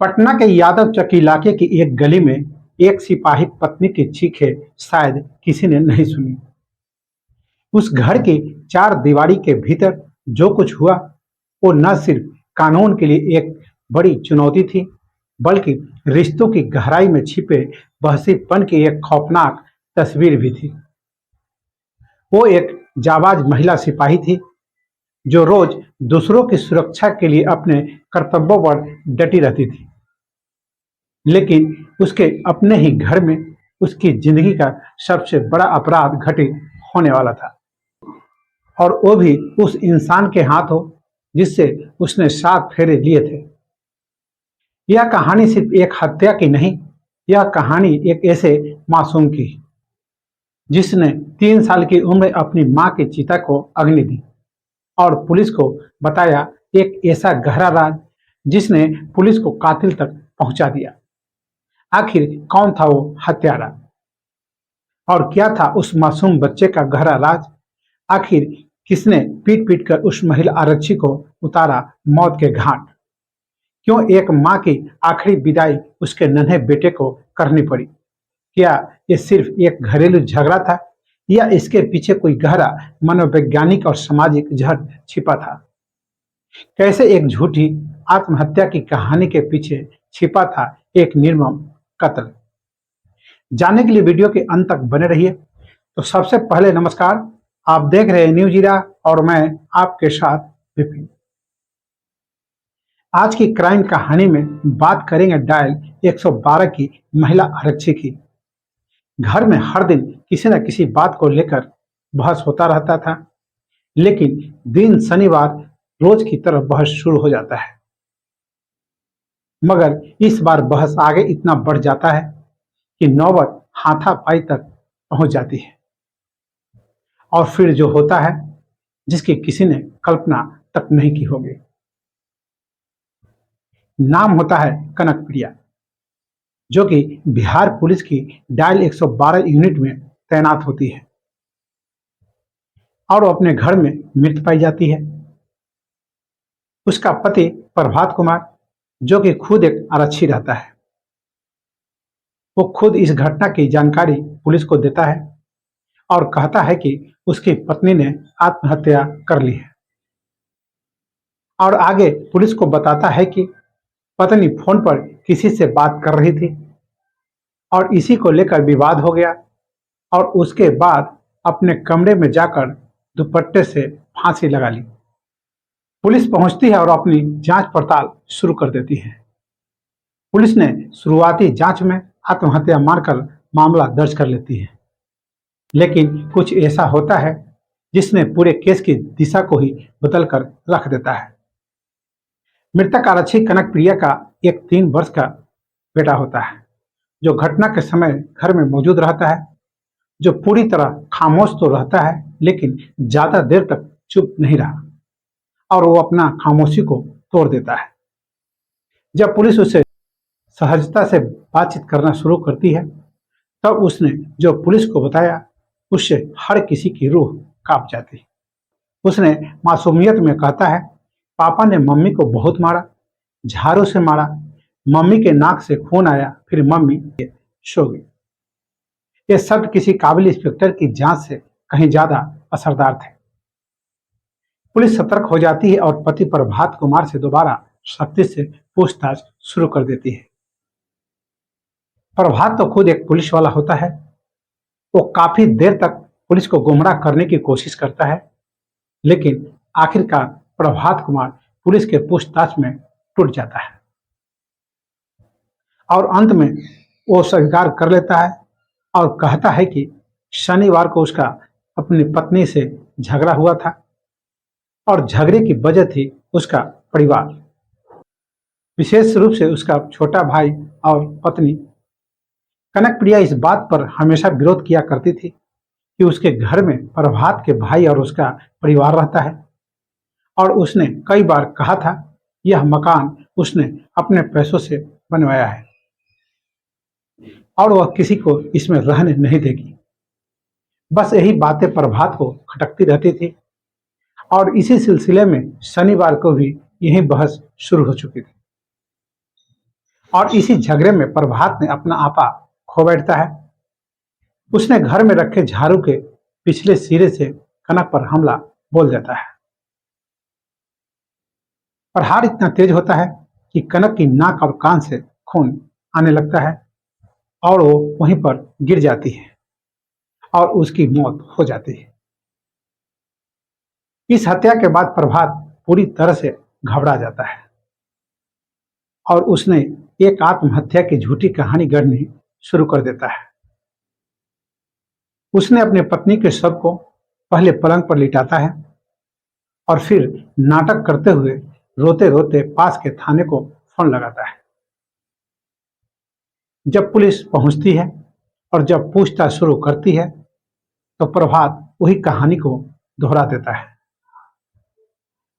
पटना के यादव चक इलाके की एक गली में एक सिपाही पत्नी की चीखें शायद किसी ने नहीं सुनी। उस घर की चार दीवारी के भीतर जो कुछ हुआ वो न सिर्फ कानून के लिए एक बड़ी चुनौती थी, बल्कि रिश्तों की गहराई में छिपे बहसीपन की एक खौफनाक तस्वीर भी थी। वो एक जाबाज महिला सिपाही थी जो रोज दूसरों की सुरक्षा के लिए अपने कर्तव्यों पर डटी रहती थी, लेकिन उसके अपने ही घर में उसकी जिंदगी का सबसे बड़ा अपराध घटित होने वाला था, और वो भी उस इंसान के हाथों जिससे उसने 7 फेरे लिए थे। यह कहानी सिर्फ एक हत्या की नहीं, यह कहानी एक ऐसे मासूम की जिसने 3 साल की उम्र में अपनी मां की चिता को अग्नि दी और पुलिस को बताया एक ऐसा गहरा राज जिसने पुलिस को कातिल तक पहुंचा दिया। आखिर कौन था वो हत्यारा और क्या था उस मासूम बच्चे का गहरा राज? आखिर किसने पीट पीट कर उस महिला आरक्षी को उतारा मौत के घाट? क्यों एक मां की आखिरी विदाई उसके नन्हे बेटे को करनी पड़ी? क्या ये सिर्फ एक घरेलू झगड़ा था या इसके पीछे कोई गहरा मनोवैज्ञानिक और सामाजिक जहर छिपा था? कैसे एक झूठी आत्महत्या की कहानी के पीछे छिपा था एक निर्मम कत्ल? जानने के लिए वीडियो के अंत तक बने रहिए। तो सबसे पहले नमस्कार, आप देख रहे हैं न्यूज इरा और मैं आपके साथ विपिन। आज की क्राइम कहानी में बात करेंगे डायल 112 की महिला आरक्षी की। घर में हर दिन किसी न किसी बात को लेकर बहस होता रहता था, लेकिन दिन शनिवार रोज की तरह बहस शुरू हो जाता है। मगर इस बार बहस आगे इतना बढ़ जाता है कि नौबत हाथापाई तक पहुंच जाती है, और फिर जो होता है जिसकी किसी ने कल्पना तक नहीं की होगी। नाम होता है कनक प्रिया, जो कि बिहार पुलिस की डायल 112 यूनिट में तैनात होती है और वो अपने घर में मृत पाई जाती है। उसका पति प्रभात कुमार, जो कि खुद एक आरक्षी रहता है, वो खुद इस घटना की जानकारी पुलिस को देता है और कहता है कि उसकी पत्नी ने आत्महत्या कर ली है, और आगे पुलिस को बताता है कि पत्नी फोन पर किसी से बात कर रही थी और इसी को लेकर विवाद हो गया, और उसके बाद अपने कमरे में जाकर दुपट्टे से फांसी लगा ली। पुलिस पहुंचती है और अपनी जांच पड़ताल शुरू कर देती है। पुलिस ने शुरुआती जांच में आत्महत्या मानकर मामला दर्ज कर लेती है, लेकिन कुछ ऐसा होता है जिसने पूरे केस की दिशा को ही बदल कर रख देता है। मृतक आरक्षी कनक प्रिया का एक 3 वर्ष का बेटा होता है, जो घटना के समय घर में मौजूद रहता है, जो पूरी तरह खामोश तो रहता है लेकिन ज्यादा देर तक चुप नहीं रहा, और वो अपना खामोशी को तोड़ देता है। जब पुलिस उसे सहजता से बातचीत करना शुरू करती है, तब उसने जो पुलिस को बताया उससे हर किसी की रूह कांप जाती है। उसने मासूमियत में कहता है, पापा ने मम्मी को बहुत मारा, झाड़ू से मारा, मम्मी के नाक से खून आया, फिर मम्मी सो गई। ये शब्द किसी काबिल इंस्पेक्टर की जांच से कहीं ज्यादा असरदार थे। पुलिस सतर्क हो जाती है और पति प्रभात कुमार से दोबारा सख्ती से पूछताछ शुरू कर देती है। प्रभात तो खुद एक पुलिस वाला होता है। वो काफी देर तक पुलिस को गुमराह करने की कोशिश करता है, लेकिन आखिरकार प्रभात कुमार पुलिस के पूछताछ में टूट जाता है और अंत में वो स्वीकार कर लेता है और कहता है कि शनिवार को उसका अपनी पत्नी से झगड़ा हुआ था और झगड़े की वजह थी उसका परिवार, विशेष रूप से उसका छोटा भाई और पत्नी। कनक प्रिया इस बात पर हमेशा विरोध किया करती थी कि उसके घर में प्रभात के भाई और उसका परिवार रहता है, और उसने कई बार कहा था यह मकान उसने अपने पैसों से बनवाया है और वह किसी को इसमें रहने नहीं देगी। बस यही बातें प्रभात को खटकती रहती थी, और इसी सिलसिले में शनिवार को भी यही बहस शुरू हो चुकी थी। और इसी झगड़े में प्रभात ने अपना आपा खो बैठता है। उसने घर में रखे झाड़ू के पिछले सिरे से कनक पर हमला बोल देता है। प्रहार इतना तेज होता है कि कनक की नाक और कान से खून आने लगता है और वो वहीं पर गिर जाती है और उसकी मौत हो जाती है। इस हत्या के बाद प्रभात पूरी तरह से घबरा जाता है और उसने एक आत्महत्या की झूठी कहानी गढ़नी शुरू कर देता है। उसने अपनी पत्नी के शव को पहले पलंग पर लिटाता है और फिर नाटक करते हुए रोते रोते पास के थाने को फोन लगाता है। जब पुलिस पहुंचती है और जब पूछताछ शुरू करती है तो प्रभात वही कहानी को दोहरा देता है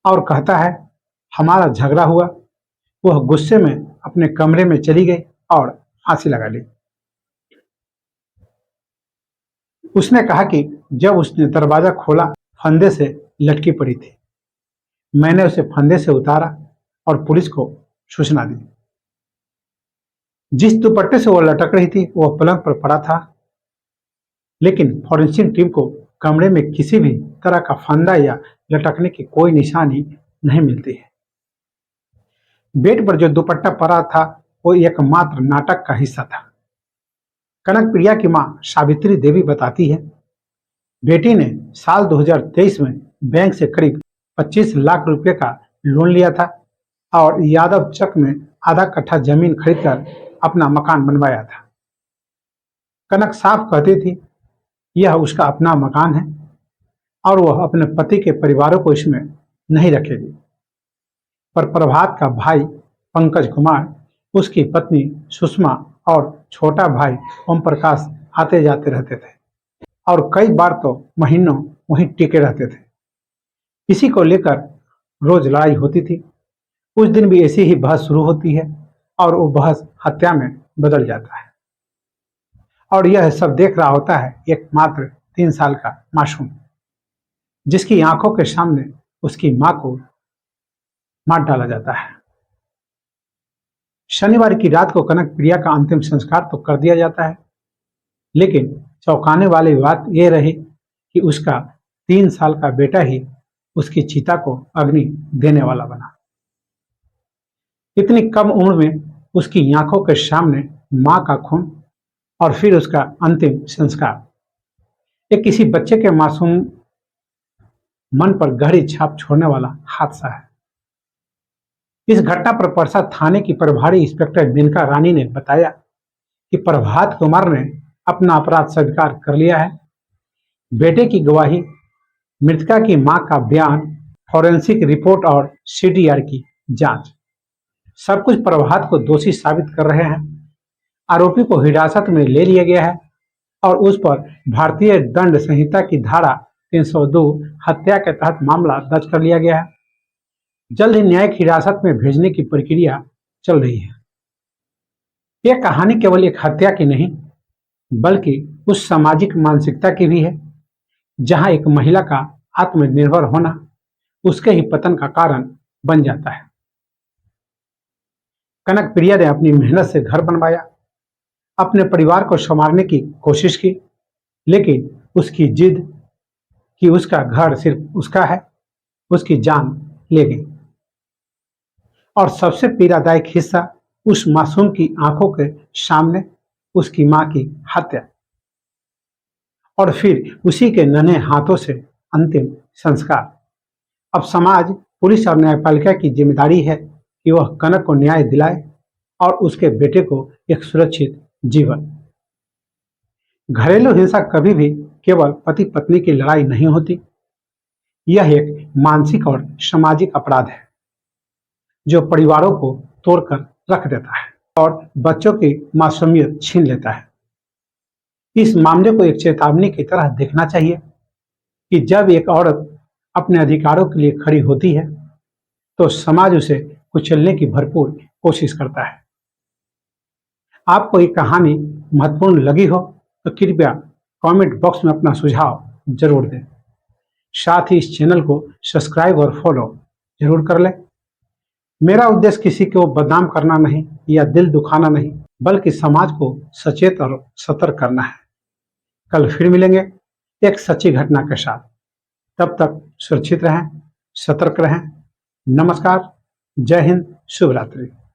और कहता है, हमारा झगड़ा हुआ, वह गुस्से में अपने कमरे में चली गई और फांसी लगा ली। उसने कहा कि जब उसने दरवाजा खोला फंदे से लटकी पड़ी थी। मैंने उसे फंदे से उतारा और पुलिस को सूचना दी। जिस दुपट्टे से वो लटक रही थी वह पलंग पर पड़ा था, लेकिन फॉरेंसिक टीम को कमरे में किसी भी तरह का फंदा या लटकने की कोई निशानी नहीं मिलती है। बेड पर जो दुपट्टा पड़ा था वो एकमात्र नाटक का हिस्सा था। कनक प्रिया की मां सावित्री देवी बताती है, बेटी ने साल 2023 में बैंक से करीब 25 लाख रुपए का लोन लिया था और यादव चक में आधा कट्ठा जमीन खरीदकर अपना मकान बनवाया था। कनक साफ कहती थी यह उसका अपना मकान है और वह अपने पति के परिवारों को इसमें नहीं रखेगी। पर प्रभात का भाई पंकज कुमार, उसकी पत्नी सुषमा और छोटा भाई ओम प्रकाश आते जाते रहते थे और कई बार तो महीनों वहीं टिके रहते थे। इसी को लेकर रोज लड़ाई होती थी। उस दिन भी ऐसी ही बहस शुरू होती है और वो बहस हत्या में बदल जाता है और यह सब देख रहा होता है एकमात्र 3 साल का मासूम, जिसकी आंखों के सामने उसकी मां को मार डाला जाता है। शनिवार की रात को कनक प्रिया का अंतिम संस्कार तो कर दिया जाता है, लेकिन चौंकाने वाली बात यह रही कि उसका 3 साल का बेटा ही उसकी चिता को अग्नि देने वाला बना। इतनी कम उम्र में उसकी आंखों के सामने मां का खून और फिर उसका अंतिम संस्कार, ये किसी बच्चे के मासूम मन पर गहरी छाप छोड़ने वाला हादसा है। इस घटना पर परसा थाने की प्रभारी इंस्पेक्टर मेनका रानी ने बताया कि प्रभात कुमार ने अपना अपराध स्वीकार कर लिया है। बेटे की गवाही, मृतका की मां का बयान, फॉरेंसिक रिपोर्ट और सीडीआर की जांच, सब कुछ प्रभात को दोषी साबित कर रहे हैं। आरोपी को हिरासत में ले लिया गया है और उस पर भारतीय दंड संहिता की धारा 302 हत्या के तहत मामला दर्ज कर लिया गया है। जल्द ही न्यायिक हिरासत में भेजने की प्रक्रिया चल रही है। यह कहानी केवल एक हत्या की नहीं, बल्कि उस सामाजिक मानसिकता की भी है जहां एक महिला का आत्मनिर्भर होना उसके ही पतन का कारण बन जाता है। कनक प्रिया ने अपनी मेहनत से घर बनवाया, अपने परिवार को संवारने की कोशिश की, लेकिन उसकी जिद कि उसका घर सिर्फ उसका है, उसकी जान ले गई। और सबसे पीड़ादायक हिस्सा, उस मासूम की आंखों के सामने उसकी मां की हत्या और फिर उसी के नन्हे हाथों से अंतिम संस्कार। अब समाज, पुलिस और न्यायपालिका की जिम्मेदारी है कि वह कनक को न्याय दिलाए और उसके बेटे को एक सुरक्षित जीवन। घरेलू हिंसा कभी भी केवल पति पत्नी की लड़ाई नहीं होती, यह एक मानसिक और सामाजिक अपराध है जो परिवारों को तोड़कर रख देता है और बच्चों की मासूमियत छीन लेता है। इस मामले को एक चेतावनी की तरह देखना चाहिए कि जब एक औरत अपने अधिकारों के लिए खड़ी होती है तो समाज उसे कुचलने की भरपूर कोशिश करता है। आपको ये कहानी महत्वपूर्ण लगी हो तो कृपया कमेंट बॉक्स में अपना सुझाव जरूर दें। साथ ही इस चैनल को सब्सक्राइब और फॉलो जरूर कर लें मेरा उद्देश्य किसी को बदनाम करना नहीं या दिल दुखाना नहीं, बल्कि समाज को सचेत और सतर्क करना है। कल फिर मिलेंगे एक सच्ची घटना के साथ। तब तक सुरक्षित रहें, सतर्क रहें। नमस्कार, जय हिंद, शुभ रात्रि।